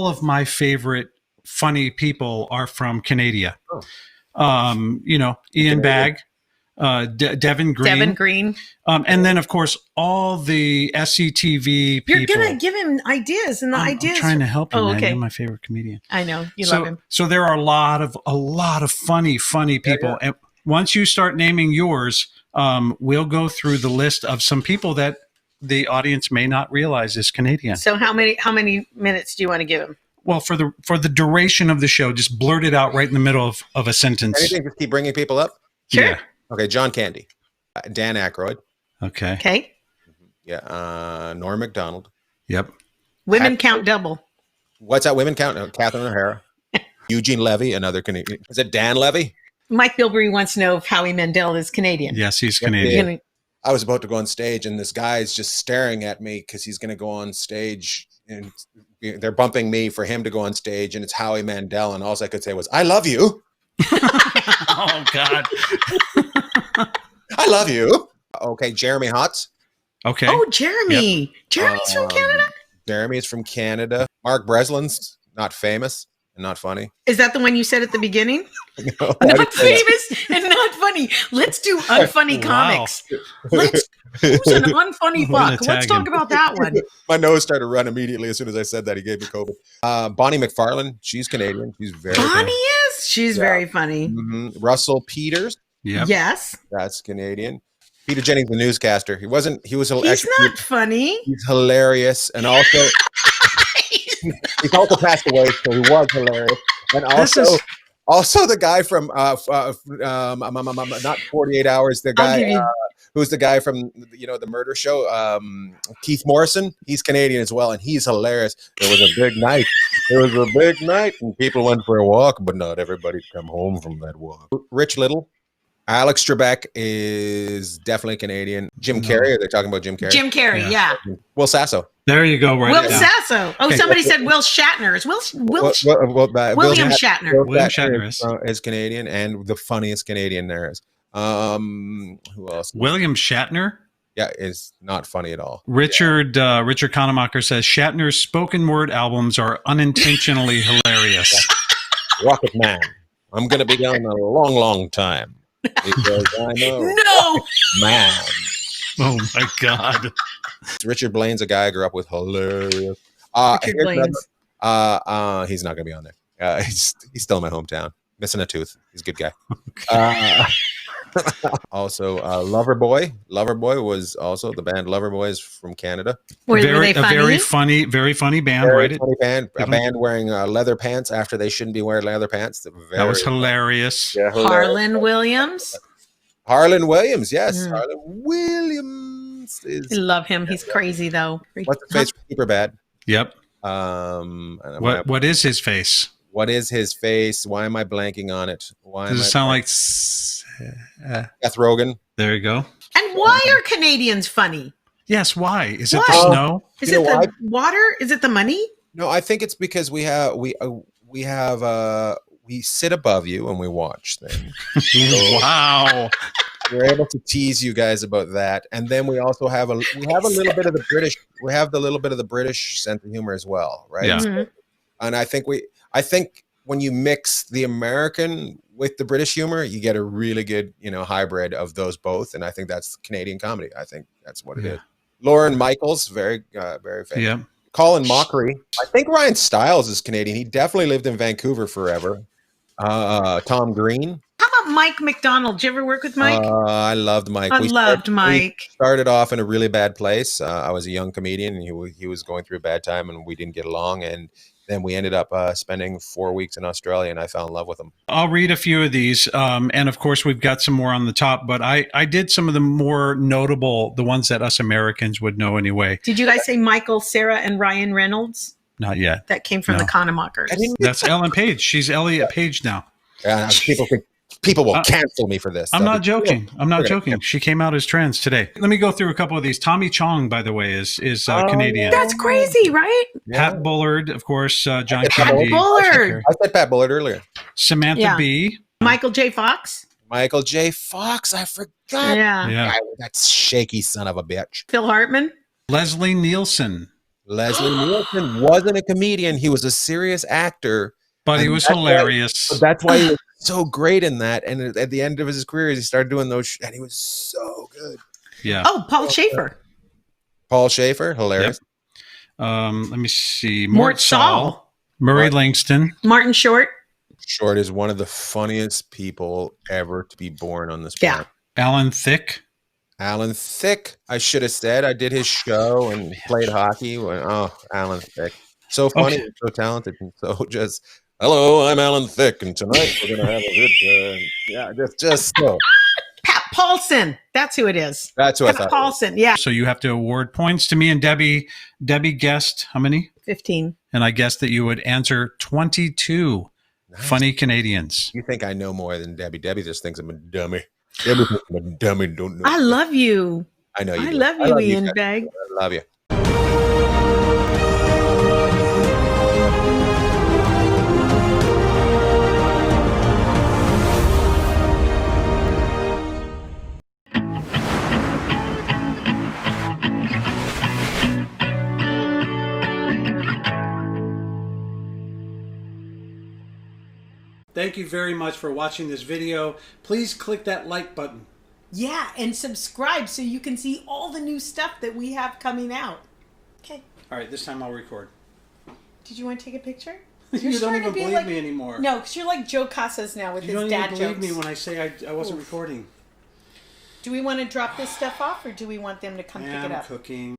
of my favorite funny people are from Canada. Ian Bagg, Deven Green. And then, of course, all the SCTV people. You're going to give him ideas, and the ideas. I'm trying to help you, man. Okay. You're my favorite comedian. I know. You love him. So there are a lot of funny people. Yeah. And once you start naming yours, we'll go through the list of some people that the audience may not realize is Canadian. So how many minutes do you want to give him? Well, for the duration of the show, just blurt it out right in the middle of a sentence. Anything to keep bringing people up? Sure. Yeah. Okay, John Candy. Dan Aykroyd. Okay. Yeah. Norm Macdonald. Yep. Women count double. What's that? Women count? No, Catherine O'Hara. Eugene Levy, another Canadian. Is it Dan Levy? Mike Bilberry wants to know if Howie Mandel is Canadian. Yes, he's Canadian. I was about to go on stage, and this guy's just staring at me because he's going to go on stage, and they're bumping me for him to go on stage, and it's Howie Mandel, and all I could say was, "I love you." Oh God. I love you. Okay, Jeremy Hotz. Okay. Oh, Jeremy. Yep. Jeremy's from Canada? Jeremy is from Canada. Mark Breslin's not famous and not funny. Is that the one you said at the beginning? No, not famous and not funny. Let's do unfunny comics. Who's an unfunny fuck? Let's talk about that one. My nose started to run immediately as soon as I said that. He gave me COVID. Bonnie McFarlane. She's Canadian. She's very Bonnie funny. is? She's very funny. Mm-hmm. Russell Peters. Yep. Yes. That's Canadian. Peter Jennings, the newscaster. He was He's not funny. He's hilarious. And also, he's also passed away, so he was hilarious. And also the guy from not 48 Hours, the guy who's the guy from the murder show, Keith Morrison. He's Canadian as well, and he's hilarious. It was a big night. And people went for a walk, but not everybody come home from that walk. Rich Little. Alex Trebeck is definitely Canadian. Jim Carrey. Are they talking about Jim Carrey? Jim Carrey, yeah. Will Sasso. There you go. Right. Will Sasso. Oh, somebody said Will Shatner. Is William Shatner. William Shatner is Canadian, and the funniest Canadian there is. Who else? William Shatner. Yeah, is not funny at all. Richard Kanemacher says Shatner's spoken word albums are unintentionally hilarious. Rocket Man. I'm going to be gone a long, long time. Because I know. No, man. Oh my God. Richard Blaine's a guy I grew up with. Hilarious. Richard Blaine's. He's not gonna be on there. He's still in my hometown. Missing a tooth. He's a good guy. Also, Loverboy. Loverboy was also the band Loverboy is from Canada. Were they funny? A very funny band, right? Funny band. A band wearing leather pants after they shouldn't be wearing leather pants. That was hilarious. Yeah, Harlan Williams. Harlan Williams, yes. Harlan Williams is. I love him. He's crazy though. What's his face? Super bad. Yep. What is his face? What is his face? Why am I blanking on it? Does it sound like Seth Rogen? There you go. And why are Canadians funny? Yes, why? Is it the snow? Is it the water? Is it the money? No, I think it's because we sit above you and we watch things. Wow. We're able to tease you guys about that, and then we also have a little bit of the British. We have the little bit of the British sense of humor as well, right? Yeah. Mm-hmm. And I think when you mix the American with the British humor, you get a really good, hybrid of those both. And I think that's Canadian comedy. I think that's what it is. Lauren Michaels, very famous. Yeah. Colin Mockery. I think Ryan Stiles is Canadian. He definitely lived in Vancouver forever. Tom Green. How about Mike Macdonald? Did you ever work with Mike? I loved Mike. I loved Mike. We started off in a really bad place. I was a young comedian, and he was going through a bad time, and we didn't get along. And then we ended up spending 4 weeks in Australia, and I fell in love with him. I'll read a few of these. And of course, we've got some more on the top, but I did some of the more notable, the ones that us Americans would know anyway. Did you guys say Michael, Cera, and Ryan Reynolds? Not yet. That came from the Kanemackers. That's Ellen Page. She's Elliot Page now. People will cancel me for this. I'm not joking. I'm not joking. She came out as trans today. Let me go through a couple of these. Tommy Chong, by the way, is Canadian. That's crazy, right? Pat Bullard, of course. John Kennedy. Pat Bullard. I said Pat Bullard earlier. Samantha B. Michael J. Fox. Michael J. Fox. I forgot. Yeah. That shaky son of a bitch. Phil Hartman. Leslie Nielsen. Leslie Nielsen wasn't a comedian. He was a serious actor. But he was hilarious. That's why he was so great in that. And at the end of his career, he started doing those, and he was so good. Yeah. Oh, Paul Shaffer. Paul Shaffer, hilarious. Yep. Let me see. Mort Saul. Murray Langston. Martin Short. Short is one of the funniest people ever to be born on this planet. Alan Thicke. Alan Thicke, I should have said. I did his show and played hockey. Oh, Alan Thicke. So funny, and so talented, and so just, hello, I'm Alan Thicke, and tonight we're going to have a good time. Yeah, just so. Pat Paulson. That's who it is. That's who I thought. Pat Paulson, yeah. So you have to award points to me and Debbie. Debbie guessed how many? 15. And I guessed that you would answer 22 funny Canadians. You think I know more than Debbie. Debbie just thinks I'm a dummy. Debbie thinks I'm a dummy. Don't know. I love you. I know you. I love you, Ian Bagg. I love you. Thank you very much for watching this video. Please click that like button. Yeah, and subscribe so you can see all the new stuff that we have coming out. Okay. All right, this time I'll record. Did you want to take a picture? You don't even believe me anymore. No, because you're like Joe Casas now with his dad jokes. You don't even believe me when I say I wasn't recording. Do we want to drop this stuff off, or do we want them to come pick it up? I'm cooking.